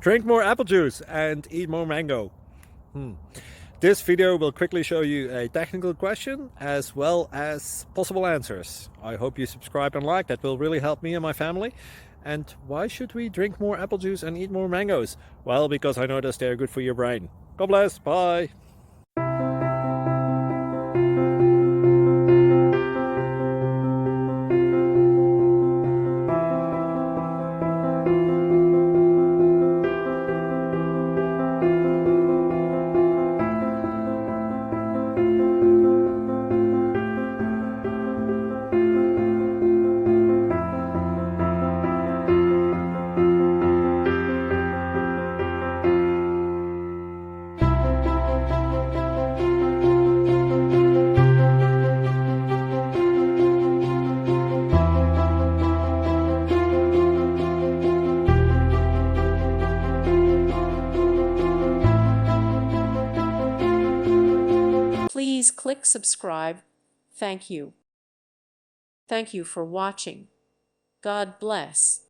Drink more apple juice and eat more mango. This video will quickly show you a technical question as well as possible answers. I hope you subscribe and like, that will really help me and my family. And why should we drink more apple juice and eat more mangoes? Well, because I noticed they're good for your brain. God bless, bye. Please click subscribe. Thank you. Thank you for watching. God bless.